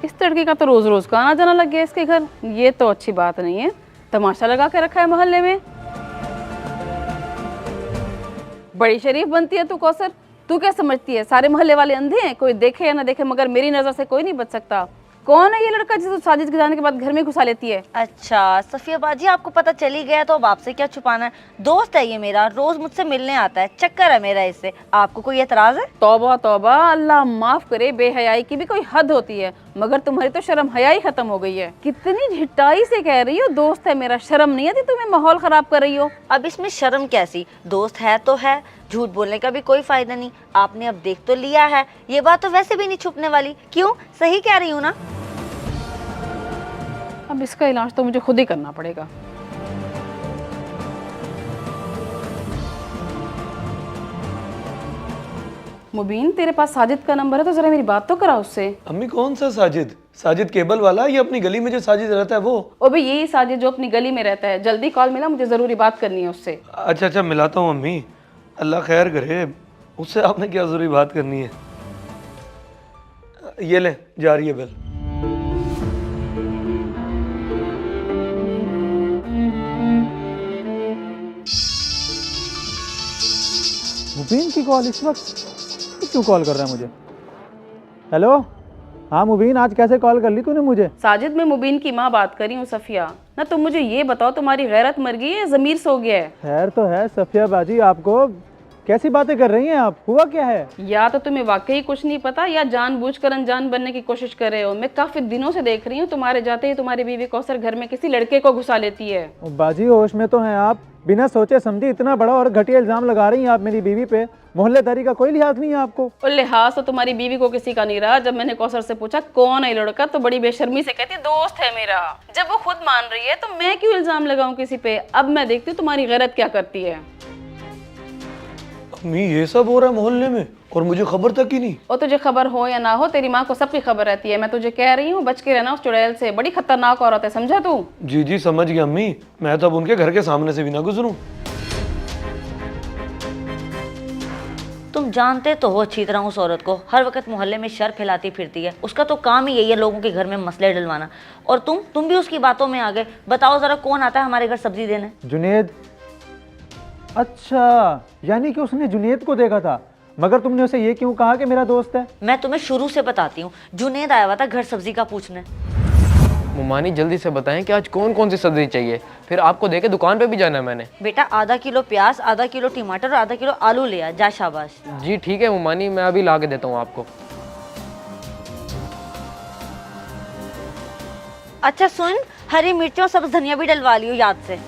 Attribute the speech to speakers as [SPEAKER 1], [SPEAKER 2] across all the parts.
[SPEAKER 1] इस लड़के का तो रोज रोज का आना जाना लग गया इसके घर। ये तो अच्छी बात नहीं है, तमाशा लगा के रखा है मोहल्ले में। बड़ी शरीफ बनती है तू कौसर। तू क्या समझती है सारे मोहल्ले वाले अंधे हैं, कोई देखे या ना देखे मगर मेरी नजर से कोई नहीं बच सकता। कौन है ये लड़का जिसे साजिद के जाने के बाद घर में घुसा लेती है?
[SPEAKER 2] अच्छा सफिया बाजी, आपको पता चल ही गया तो अब आपसे क्या छुपाना है। दोस्त है ये मेरा, रोज मुझसे मिलने आता है, चक्कर है मेरा इससे। आपको कोई एतराज है?
[SPEAKER 1] तौबा तौबा, अल्लाह माफ करे, बेहयाई की भी कोई हद होती है। मगर तुम्हारी तो शर्म हया ही खत्म हो गई है। कितनी झिटाई से कह रही हो दोस्त है मेरा, शर्म नहीं आती तुम्हें? माहौल खराब कर रही हो।
[SPEAKER 2] अब इसमें शर्म कैसी, दोस्त है तो है, झूठ बोलने का भी कोई फायदा नहीं। आपने अब देख तो लिया है, ये बात तो वैसे भी नहीं छुपने वाली। क्यों, सही कह रही हूँ ना?
[SPEAKER 1] अब इसका इलाज तो मुझे खुद ही करना पड़ेगा। मुबीन, तेरे पास साजिद का नंबर है तो जरा मेरी बात तो करा उससे।
[SPEAKER 3] अम्मी कौन सा साजिद? साजिद केबल वाला? ये अपनी गली में जो साजिद रहता है वो?
[SPEAKER 1] ओ भाई यही साजिद जो अपनी गली में रहता है। जल्दी कॉल मिला, मुझे जरूरी बात करनी है उससे।
[SPEAKER 3] अच्छा अच्छा, मिलाता हूँ अम्मी, अल्लाह खैर करे। उससे आपने क्या जरूरी बात करनी है? ये ले, जा रही है बेल।
[SPEAKER 4] मुबीन की कॉल इस वक्त? क्यों कॉल कर रहा है मुझे? हेलो, हाँ मुबीन, आज कैसे कॉल कर ली तूने मुझे?
[SPEAKER 1] साजिद, मैं मुबीन की माँ बात कर रही हूँ, सफिया। ना तुम मुझे ये बताओ, तुम्हारी गैरत मर गई है, जमीर सो गया है?
[SPEAKER 4] खैर तो है सफिया बाजी, आपको कैसी बातें कर रही हैं आप? हुआ क्या है?
[SPEAKER 1] या तो तुम्हें वाकई कुछ नहीं पता या जानबूझकर अनजान बनने की कोशिश कर रहे हो। मैं काफी दिनों से देख रही हूँ तुम्हारे जाते ही तुम्हारी बीवी कौसर घर में किसी लड़के को घुसा लेती है।
[SPEAKER 4] बाजी होश में तो हैं आप? बिना सोचे समझे इतना बड़ा और घटिया इल्जाम लगा रही हैं आप मेरी बीवी पे। मोहल्लेदारी का कोई लिहाज नहीं है आपको?
[SPEAKER 1] और लिहाज तो तुम्हारी बीवी को किसी का नहीं रहा। जब मैंने कौसर से पूछा कौन है लड़का तो बड़ी बेशर्मी से कहती दोस्त है मेरा। जब वो खुद मान रही है तो मैं क्यों इल्जाम लगाऊं किसी पे? अब मैं देखती हूँ तुम्हारी गैरत क्या करती है।
[SPEAKER 3] अम्मी ये सब हो रहा है मोहल्ले में और मुझे खबर तक ही नहीं।
[SPEAKER 1] और तुझे खबर हो या ना हो, तेरी माँ को सबकी खबर रहती है। मैं तुझे कह रही हूँ बच के रहना उस चुड़ैल से, बड़ी खतरनाक औरत है, समझा तू?
[SPEAKER 3] जी जी समझ गया अम्मी, मैं तो अब उनके घर के सामने से भी ना गुजरूं।
[SPEAKER 2] तुम जानते तो हो अच्छी तरह उस औरत को, हर वक्त मोहल्ले में शर फैलाती फिरती है। उसका तो काम ही यही है लोगों के घर में मसले डलवाना। और तुम भी उसकी बातों में आ गए। बताओ जरा, कौन आता है हमारे घर सब्जी देने?
[SPEAKER 4] जुनेद। अच्छा, यानी कि उसने जुनेद को देखा था, मगर तुमने उसे ये क्यों कहा कि मेरा दोस्त है?
[SPEAKER 2] मैं तुम्हें शुरू से बताती हूँ, जुनेद आया हुआ था घर सब्जी का पूछने।
[SPEAKER 5] मुमानी जल्दी से बताएं कि आज कौन कौन सी सब्जी चाहिए, फिर आपको देके दुकान पे भी जाना है मैंने।
[SPEAKER 2] बेटा आधा किलो प्याज, आधा किलो टमाटर और आधा किलो आलू ले आ। जा शाबाश।
[SPEAKER 5] जी ठीक है मुमानी, मैं अभी ला के देता हूँ आपको।
[SPEAKER 2] अच्छा सुन, हरी मिर्ची और सब्ज धनिया भी डलवा लियो याद से।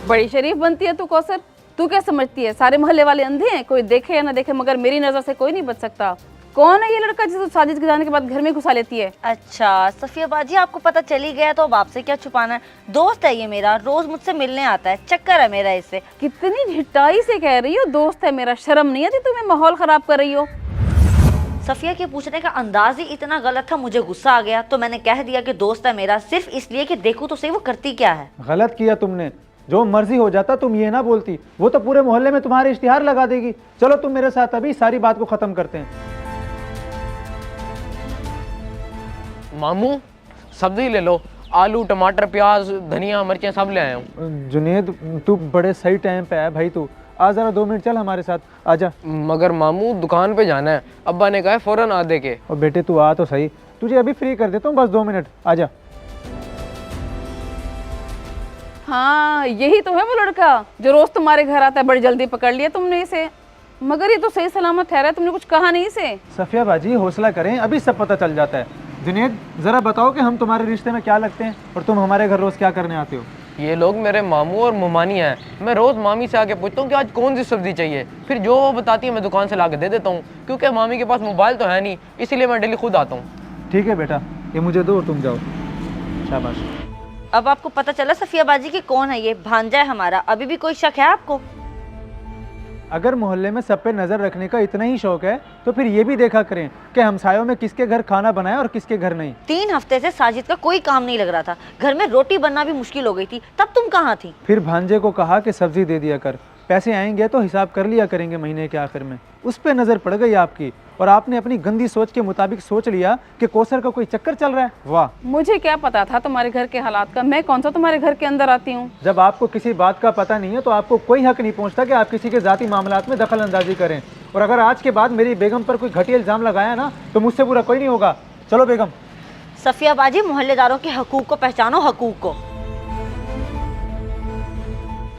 [SPEAKER 1] बड़ी शरीफ बनती है तू कौसर। तू क्या समझती है सारे मोहल्ले वाले अंधे हैं, कोई देखे या ना देखे मगर मेरी नजर से कोई नहीं बच सकता। कौन है ये लड़का जिसे साजिद के जाने के बाद घर में घुसा लेती है?
[SPEAKER 2] अच्छा सफिया बाजी, आपको पता चल ही गया तो अब आपसे क्या छुपाना है। दोस्त है ये मेरा, रोज मुझसे मिलने आता है, चक्कर है मेरा इससे।
[SPEAKER 1] कितनी झिटाई से कह रही हो दोस्त है मेरा, शर्म नहीं आती तुम्हें? माहौल खराब कर रही हो।
[SPEAKER 2] सफिया के पूछने का अंदाज ही इतना गलत था, मुझे गुस्सा आ गया तो मैंने कह दिया कि दोस्त है मेरा, सिर्फ इसलिए कि देखूं तो सही वो करती क्या है।
[SPEAKER 4] गलत किया तुमने, जो मर्जी हो जाता तुम ये ना बोलती, वो तो पूरे मोहल्ले में तुम्हारे इश्तिहार लगा देगी। चलो तुम मेरे साथ अभी सारी बात को खत्म करते हैं।
[SPEAKER 5] मामू सब्जी ले लो, आलू टमाटर प्याज धनिया मिर्चें सब ले आया हूँ।
[SPEAKER 4] जुनेद तू बड़े सही टाइम पे है भाई, तू आ जरा 2 मिनट चल हमारे साथ, आजा।
[SPEAKER 5] मगर मामू दुकान पे जाना है, अब्बा ने कहा है फौरन आ दे के।
[SPEAKER 4] और बेटे तू आ तो सही, तुझे अभी फ्री कर देता हूँ, बस 2 मिनट, आजा।
[SPEAKER 1] हाँ यही तो है वो लड़का जो रोज तुम्हारे घर आता है। बड़ी जल्दी पकड़ लिया तुमने इसे, मगर ये तो सही सलामत ठहरा है, तुमने कुछ कहा नहीं इसे।
[SPEAKER 4] सफिया बाजी हौसला करें, अभी सब पता चल जाता है। जुनेद जरा बताओ कि हम तुम्हारे रिश्ते में क्या लगते हैं और तुम हमारे घर रोज क्या करने आते हो?
[SPEAKER 5] ये लोग मेरे मामू और मुमानी हैं। मैं रोज़ मामी से आके पूछता हूँ कि आज कौन सी सब्जी चाहिए, फिर जो वो बताती है मैं दुकान से ला के दे देता हूँ, क्योंकि मामी के पास मोबाइल तो है नहीं, इसीलिए मैं डेली खुद आता हूँ।
[SPEAKER 4] ठीक है बेटा, ये मुझे दो और तुम जाओ। शाबाश।
[SPEAKER 2] अब आपको पता चला सफिया बाजी की कौन है ये? भांजा है हमारा। अभी भी कोई शक है आपको?
[SPEAKER 4] अगर मोहल्ले में सब पे नज़र रखने का इतना ही शौक है तो फिर ये भी देखा करें कि हमसायों में किसके घर खाना बनाए और किसके घर नहीं।
[SPEAKER 2] 3 हफ्ते से साजिद का कोई काम नहीं लग रहा था, घर में रोटी बनना भी मुश्किल हो गई थी, तब तुम कहाँ थी?
[SPEAKER 4] फिर भांजे को कहा कि सब्जी दे दिया कर, पैसे आएंगे तो हिसाब कर लिया करेंगे महीने के आखिर में। उस पर नज़र पड़ गई आपकी और आपने अपनी गंदी सोच के मुताबिक सोच लिया कि कौसर का कोई चक्कर चल रहा है। वाह,
[SPEAKER 1] मुझे क्या पता था तुम्हारे घर के हालात का, मैं कौन सा तुम्हारे घर के अंदर आती हूँ।
[SPEAKER 4] जब आपको किसी बात का पता नहीं है तो आपको कोई हक नहीं पहुंचता कि आप किसी के ज़ाती मामलात में दखल अंदाजी करें। और अगर आज के बाद मेरी बेगम पर कोई घटिया इल्ज़ाम लगाया ना तो मुझसे बुरा कोई नहीं होगा। चलो बेगम।
[SPEAKER 2] सफिया बाजी, मोहल्लेदारों के हकूक को पहचानो, हकूक को।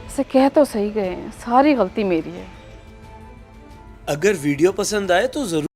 [SPEAKER 1] से कह तो सही गए, सारी गलती मेरी है।
[SPEAKER 6] अगर वीडियो पसंद आए तो जरूर